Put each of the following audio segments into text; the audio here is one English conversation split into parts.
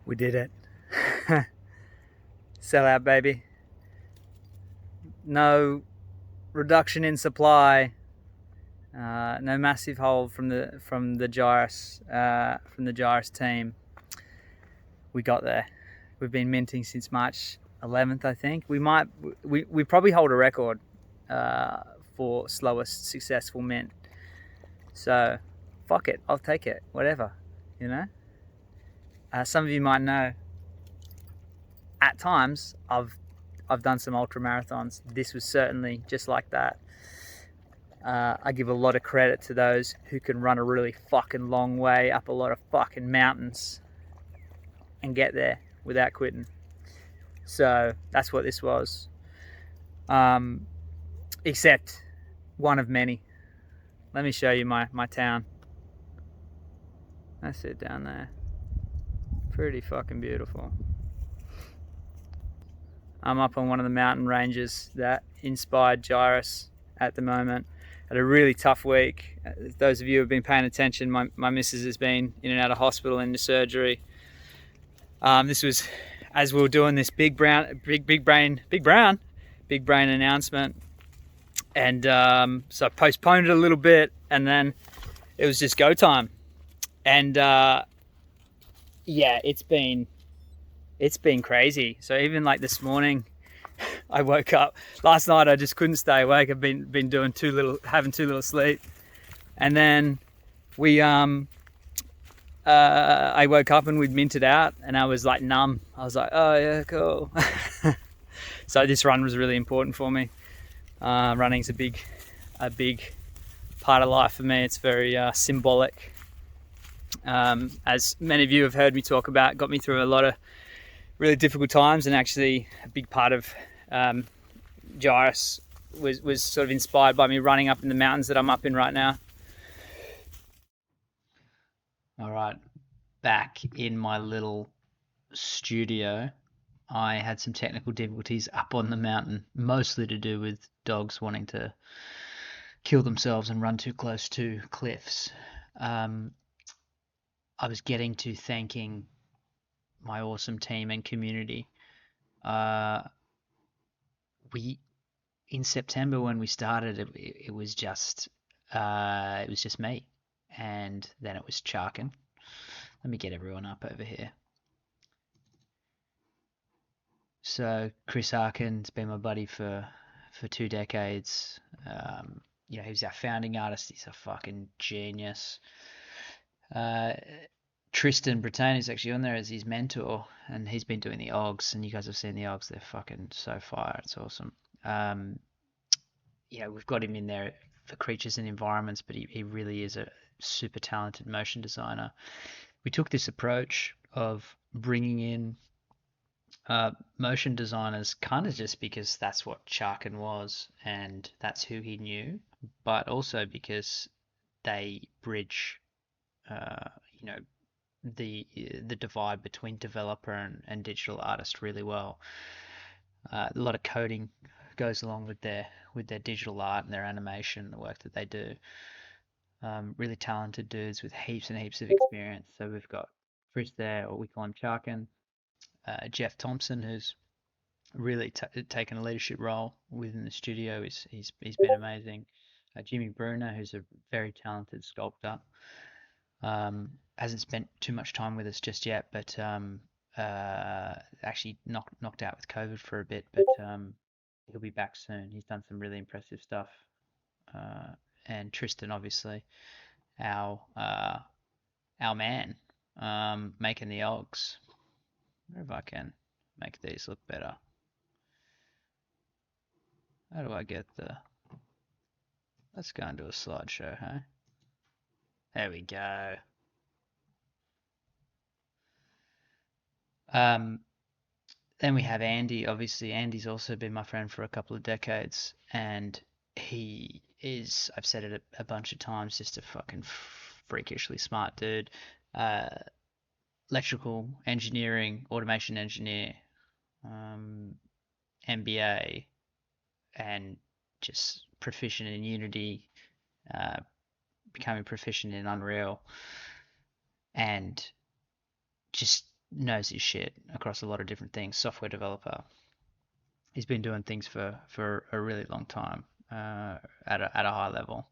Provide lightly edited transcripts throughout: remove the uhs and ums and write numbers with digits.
We did it. Sell out, baby. No reduction in supply. No massive hold from the Gyris team. We got there. We've been minting since March 11th, I think. We probably hold a record for slowest successful mint. So, fuck it, I'll take it. Whatever, you know. Some of you might know. At times, I've done some ultra marathons. This was certainly just like that. I give a lot of credit to those who can run a really fucking long way up a lot of fucking mountains and get there without quitting. So that's what this was. Except one of many. Let me show you my town. That's it down there. Pretty fucking beautiful. I'm up on one of the mountain ranges that inspired Gyris at the moment. Had a really tough week. Those of you who have been paying attention, my missus has been in and out of hospital into surgery. This was as we were doing this big brain announcement, and so I postponed it a little bit, and then it was just go time. And yeah, it's been crazy. So even like this morning, I woke up last night. I just couldn't stay awake. I've been doing having too little sleep, and then I woke up and we'd minted out, and I was like numb. I was like, oh yeah, cool. So this run was really important for me. Running's a big part of life for me. It's very symbolic. As many of you have heard me talk about, got me through a lot of really difficult times, and actually a big part of Gyris was sort of inspired by me running up in the mountains that I'm up in right now. All right, back in my little studio. I had some technical difficulties up on the mountain, mostly to do with dogs wanting to kill themselves and run too close to cliffs. I was getting to thanking my awesome team and community. In September when we started, it was just me, and then it was Charkin. Let me get everyone up over here. So Chris Harkin's been my buddy for 2 decades. He was our founding artist. He's a fucking genius. Tristan Brittain is actually on there as his mentor, and he's been doing the OGs, and you guys have seen the OGs. They're fucking so fire. It's awesome. We've got him in there for creatures and environments, but he really is a super talented motion designer. We took this approach of bringing in motion designers kind of just because that's what Charkin was and that's who he knew, but also because they bridge, the divide between developer and digital artist really well. A lot of coding goes along with their digital art and their animation, the work that they do. Really talented dudes with heaps and heaps of experience. So we've got Chris there, or we call him Charkin. Jeff Thompson, who's really taken a leadership role within the studio. He's been amazing. Jimmy Bruner, who's a very talented sculptor, hasn't spent too much time with us just yet, but actually knocked out with COVID for a bit, but he'll be back soon. He's done some really impressive stuff. And Tristan, obviously, our man, making the OGs. I wonder if I can make these look better. How do I get let's go into a slideshow, huh? There we go. Then we have Andy. Obviously, Andy's also been my friend for a couple of decades, and he is, I've said it a bunch of times, just a fucking freakishly smart dude. Electrical engineering, automation engineer, MBA, and just proficient in Unity, becoming proficient in Unreal, and just knows his shit across a lot of different things. Software developer. He's been doing things for a really long time at a high level.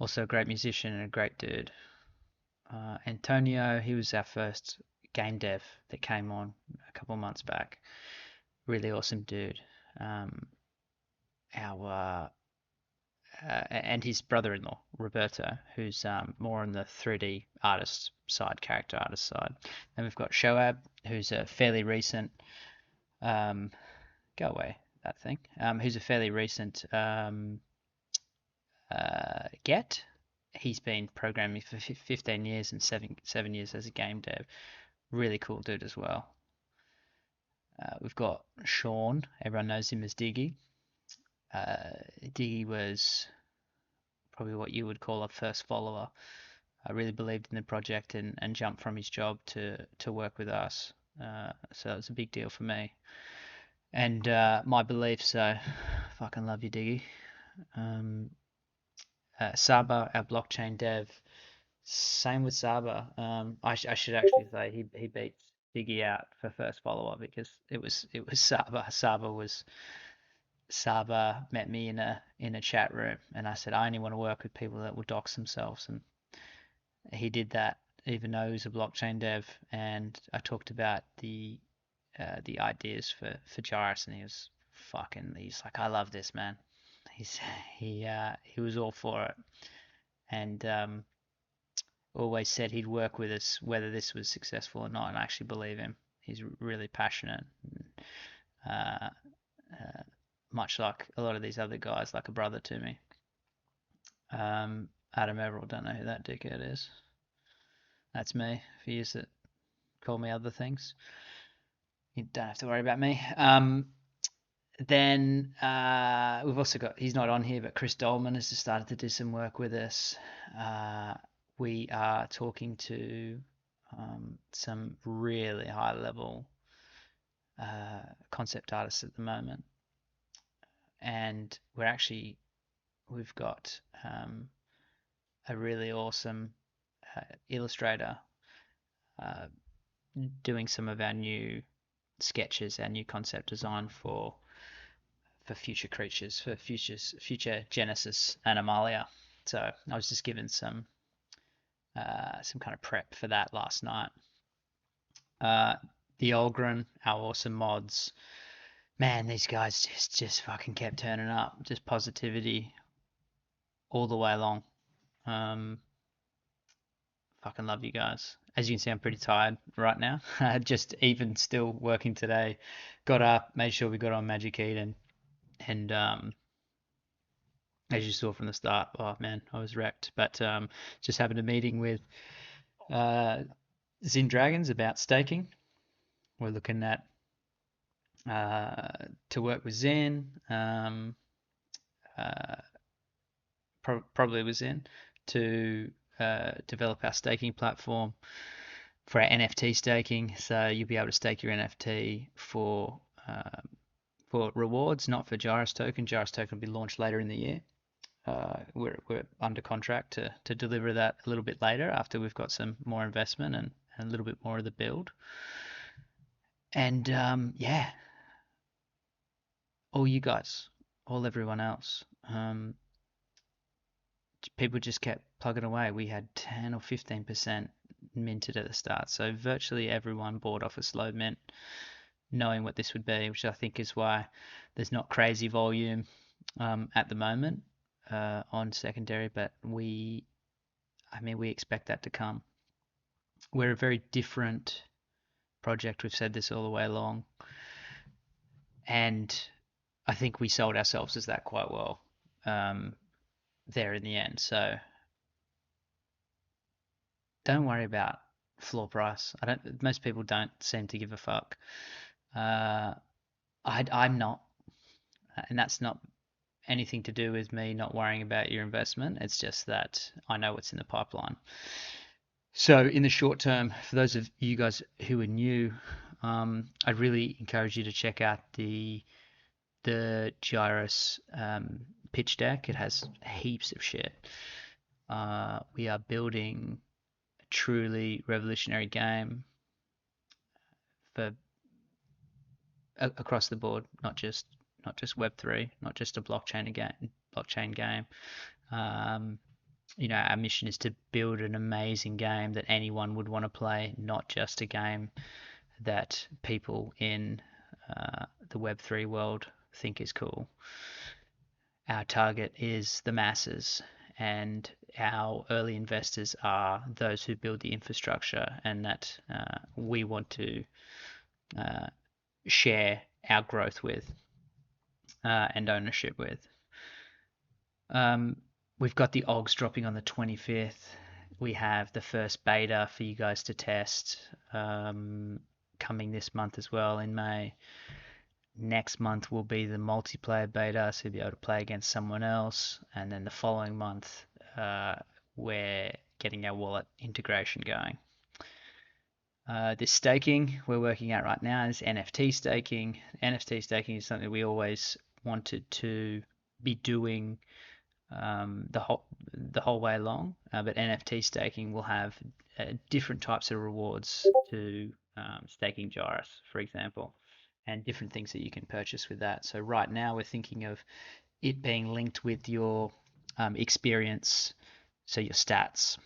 Also a great musician and a great dude. Antonio, he was our first game dev that came on a couple of months back. Really awesome dude. Um, our and his brother-in-law Roberto, who's more on the 3D artist side, character artist side. Then we've got Shoab, who's a fairly recent go away that thing. Who's a fairly recent get. He's been programming for 15 years and 7 years as a game dev. Really cool dude as well. We've got Sean. Everyone knows him as Diggy. Diggy was probably what you would call a first follower. I really believed in the project and jumped from his job to work with us. So it was a big deal for me. And my belief, so fucking love you, Diggy. Saba, our blockchain dev, same with Saba. I should actually say he beats Diggy out for first follower because it was Saba. Saba met me in a chat room and I said I only want to work with people that will dox themselves, and he did that even though he was a blockchain dev, and I talked about the ideas for Gyris, and he's like, I love this, man. He's he was all for it, and always said he'd work with us whether this was successful or not, and I actually believe him. He's really passionate, uh, uh, much like a lot of these other guys, like a brother to me. Adam Everall, don't know who that dickhead is. That's me. If you used to call me other things, you don't have to worry about me. Then we've also got, he's not on here, but Chris Dolman has just started to do some work with us. We are talking to some really high level concept artists at the moment. And we've got a really awesome illustrator doing some of our new sketches, our new concept design for future creatures, for future Genesis Animalia. So I was just given some kind of prep for that last night. The Olgren, our awesome mods, man, these guys just fucking kept turning up, just positivity all the way along. Fucking love you guys. As you can see, I'm pretty tired right now. Just even still working today. Got up, made sure we got on Magic Eden, and as you saw from the start, oh man, I was wrecked. But just having a meeting with Zin Dragons about staking. We're looking at to work with Zen, probably with Zen, to develop our staking platform for our NFT staking. So you'll be able to stake your NFT for rewards, not for Gyris token. Gyris token will be launched later in the year. We're under contract to deliver that a little bit later after we've got some more investment and a little bit more of the build. And yeah, all you guys, all everyone else, people just kept plugging away. We had 10 or 15% minted at the start, so virtually everyone bought off a slow mint, knowing what this would be, which I think is why there's not crazy volume at the moment on secondary, but we expect that to come. We're a very different project. We've said this all the way along, and I think we sold ourselves as that quite well there in the end. So don't worry about floor price. Most people don't seem to give a fuck. I'm not, and that's not anything to do with me not worrying about your investment. It's just that I know what's in the pipeline. So in the short term, for those of you guys who are new, I'd really encourage you to check out the Gyris pitch deck. It has heaps of shit. We are building a truly revolutionary game. for across the board, not just Web3, not just a blockchain game. Um, our mission is to build an amazing game that anyone would want to play, not just a game that people in the Web3 world think is cool. Our target is the masses, and our early investors are those who build the infrastructure, and that we want to uh, share our growth with and ownership with. Um, we've got the OGs dropping on the 25th. We have the first beta for you guys to test coming this month as well in May. Next month will be the multiplayer beta, so you'll be able to play against someone else. And then the following month, we're getting our wallet integration going. This staking we're working at right now is NFT staking. NFT staking is something we always wanted to be doing the whole way along, but NFT staking will have different types of rewards to staking Gyris, for example, and different things that you can purchase with that. So right now we're thinking of it being linked with your experience, so your stats.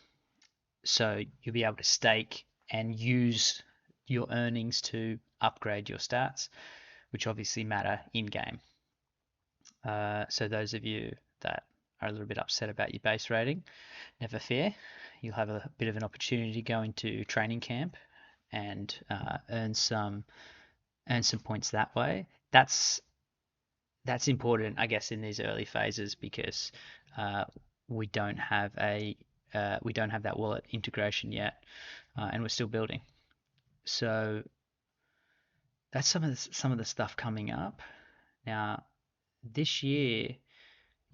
So you'll be able to stake and use your earnings to upgrade your stats, which obviously matter in game. So those of you that are a little bit upset about your base rating, never fear. You'll have a bit of an opportunity to go into training camp and earn some points that way. That's important, I guess, in these early phases because we don't have that wallet integration yet, and we're still building. So that's some of the stuff coming up. Now, this year,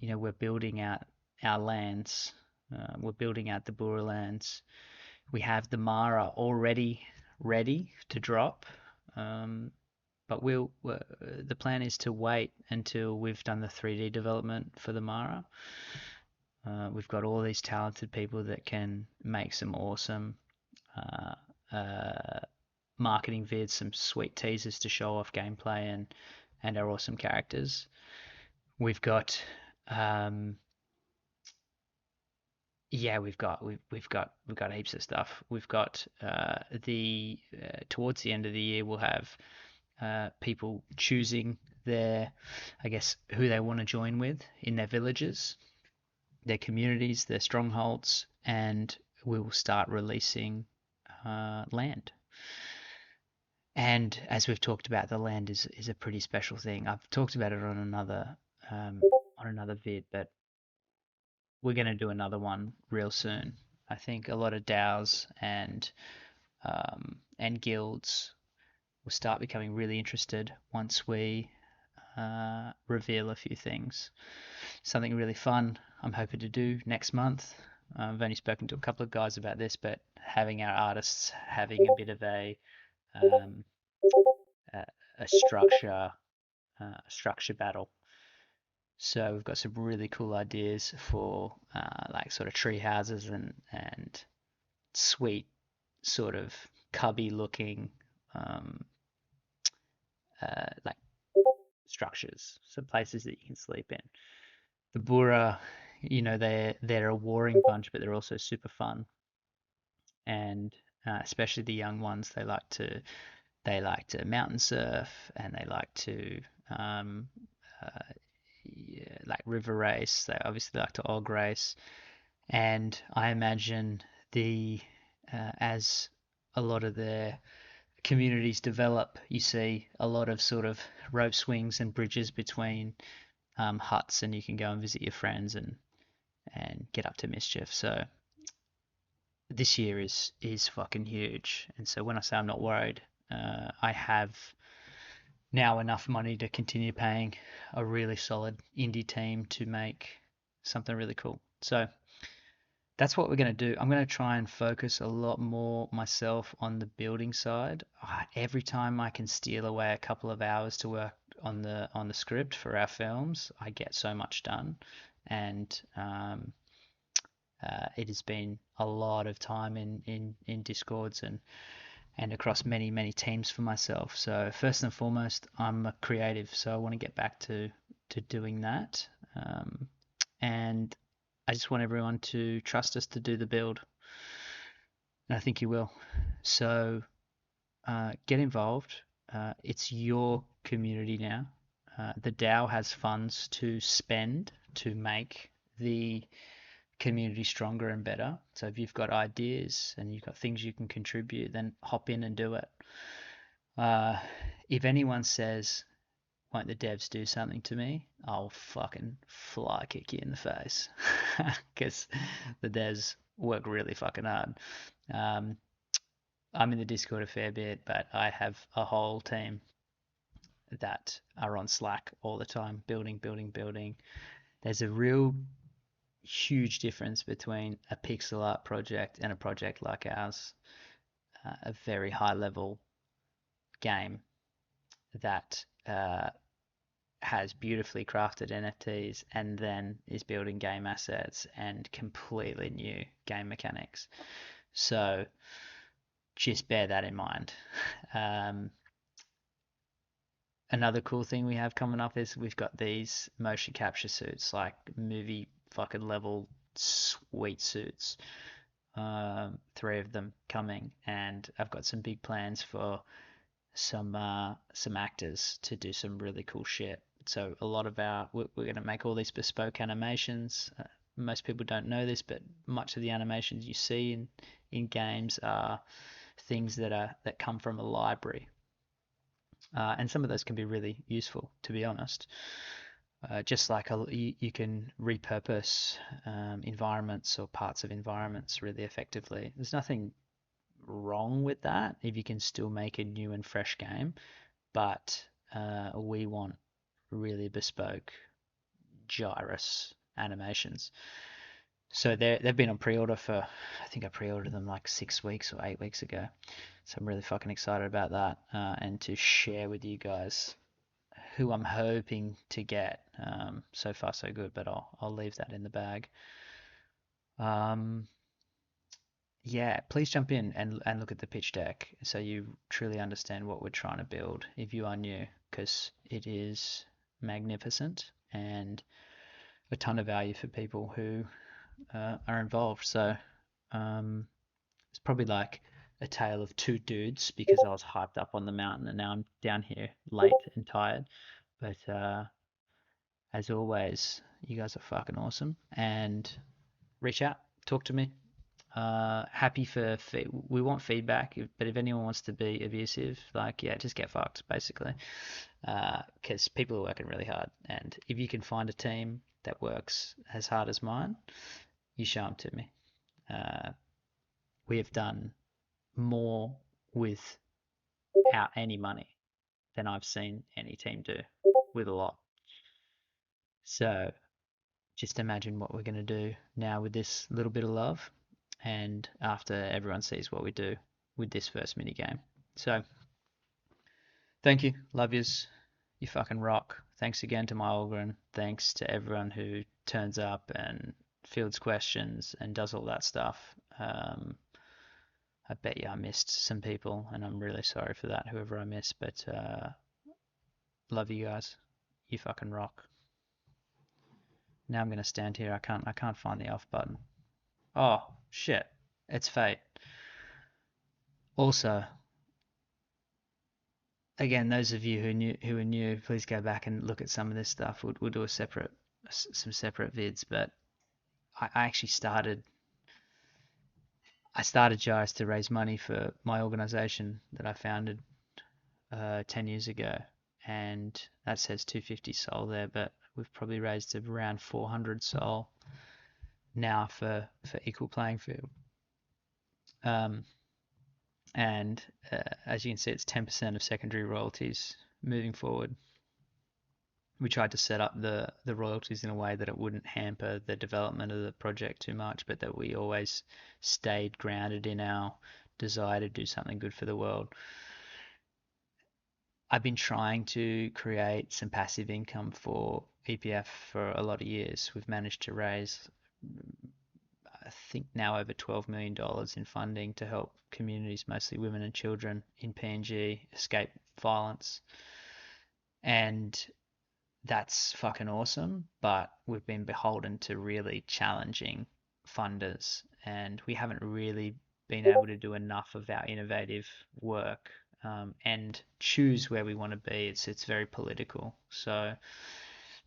we're building out our lands. We're building out the Bura lands. We have the Mara already ready to drop, but the plan is to wait until we've done the 3D development for the Mara. We've got all these talented people that can make some awesome marketing vids, some sweet teasers to show off gameplay and our awesome characters. We've got we've got heaps of stuff. We've got towards the end of the year we'll have people choosing I guess, who they want to join with in their villages, their communities, their strongholds, and we will start releasing land. And as we've talked about, the land is a pretty special thing. I've talked about it on another vid, but we're going to do another one real soon. I think a lot of DAOs and guilds will start becoming really interested once we reveal a few things. Something really fun I'm hoping to do next month. I've only spoken to a couple of guys about this, but having our artists having a bit of a structure battle. So we've got some really cool ideas for like sort of tree houses and sweet sort of cubby looking like structures, so places that you can sleep in. The Bura, they're a warring bunch, but they're also super fun, and especially the young ones, they like to mountain surf, and they like to like river race. They obviously like to og race, and I imagine as a lot of their communities develop, you see a lot of sort of rope swings and bridges between huts, and you can go and visit your friends and get up to mischief. So this year is fucking huge, and so when I say I'm not worried, I have now enough money to continue paying a really solid indie team to make something really cool. So that's what we're going to do. I'm going to try and focus a lot more myself on the building side. Every time I can steal away a couple of hours to work on the script for our films, I get so much done, and it has been a lot of time in Discords and across many, many teams for myself. So first and foremost, I'm a creative, so I want to get back to doing that. Um, and I just want everyone to trust us to do the build, and I think you will. So get involved. It's your community now. The DAO has funds to spend to make the community stronger and better. So if you've got ideas and you've got things you can contribute, then hop in and do it. Uh, if anyone says, won't the devs do something to me? I'll fucking fly kick you in the face. Because the devs work really fucking hard. Um, I'm in the Discord a fair bit, but I have a whole team that are on Slack all the time, building, building, building. There's a real huge difference between a pixel art project and a project like ours, a very high level game that has beautifully crafted NFTs and then is building game assets and completely new game mechanics. So just bear that in mind. Um, Another cool thing we have coming up is we've got these motion capture suits, like movie fucking level sweet suits. Three of them coming, and I've got some big plans for some actors to do some really cool shit. So a lot of we're going to make all these bespoke animations. Most people don't know this, but much of the animations you see in games are things that come from a library. And some of those can be really useful, to be honest. Just like you can repurpose environments or parts of environments really effectively. There's nothing wrong with that if you can still make a new and fresh game, but we want really bespoke Gyris animations. So they've been on pre-order for, I think I pre-ordered them like 6 weeks or 8 weeks ago. So I'm really fucking excited about that and to share with you guys who I'm hoping to get. So far so good, but I'll leave that in the bag. Um, yeah, please jump in and look at the pitch deck so you truly understand what we're trying to build if you are new, because it is magnificent and a ton of value for people who are involved. So it's probably like a tale of two dudes because I was hyped up on the mountain and now I'm down here late and tired. But as always, you guys are fucking awesome and reach out, talk to me. Happy for we want feedback, but if anyone wants to be abusive, like yeah, just get fucked basically, because people are working really hard, and if you can find a team that works as hard as mine, you show them to me. We have done more without any money than I've seen any team do with a lot. So just imagine what we're going to do now with this little bit of love and after everyone sees what we do with this first mini game. So thank you, love yous, you fucking rock. Thanks again to my Olgren. Thanks to everyone who turns up and fields questions and does all that stuff. I bet you I missed some people, and I'm really sorry for that, whoever I missed. But love you guys. You fucking rock. Now I'm gonna stand here. I can't find the off button. Oh shit! It's fate. Also, again, those of you who are new, please go back and look at some of this stuff. We'll do some separate vids. But I actually started Gyris to raise money for my organization that I founded 10 years ago, and that says 250 SOL there, but we've probably raised around 400 SOL now for equal playing field. And as you can see, it's 10% of secondary royalties moving forward. We tried to set up the royalties in a way that it wouldn't hamper the development of the project too much, but that we always stayed grounded in our desire to do something good for the world. I've been trying to create some passive income for EPF for a lot of years. We've managed to raise I think now over $12 million in funding to help communities, mostly women and children in PNG, escape violence. And that's fucking awesome, but we've been beholden to really challenging funders, and we haven't really been able to do enough of our innovative work, and choose where we want to be. It's very political. So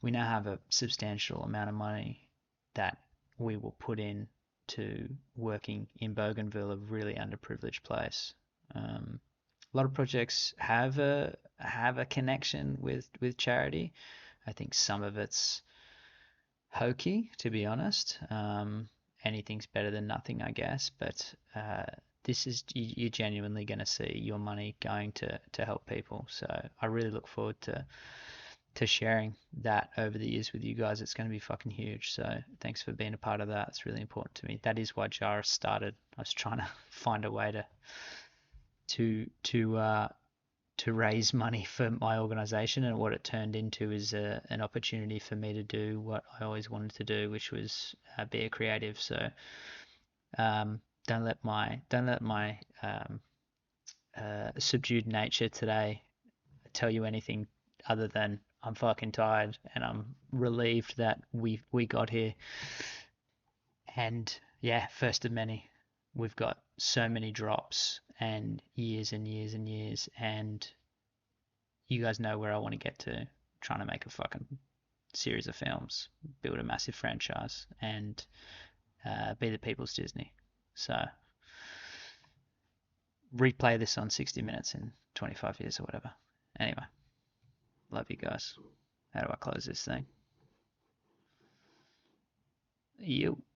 we now have a substantial amount of money that we will put in to working in Bougainville, a really underprivileged place. A lot of projects have a connection with charity. I think some of it's hokey, to be honest. Anything's better than nothing, I guess. But this is you're genuinely going to see your money going to help people. So I really look forward to sharing that over the years with you guys. It's going to be fucking huge. So thanks for being a part of that. It's really important to me. That is why Gyris started. I was trying to find a way to to raise money for my organization, and what it turned into is an opportunity for me to do what I always wanted to do, which was be a creative. So don't let my subdued nature today tell you anything other than I'm fucking tired and I'm relieved that we got here. And yeah, first of many. We've got so many drops and years and years and years, and you guys know where I want to get to. Trying to make a fucking series of films, build a massive franchise, and be the people's Disney. So replay this on 60 Minutes in 25 years or whatever. Anyway, love you guys. How do I close this thing? You.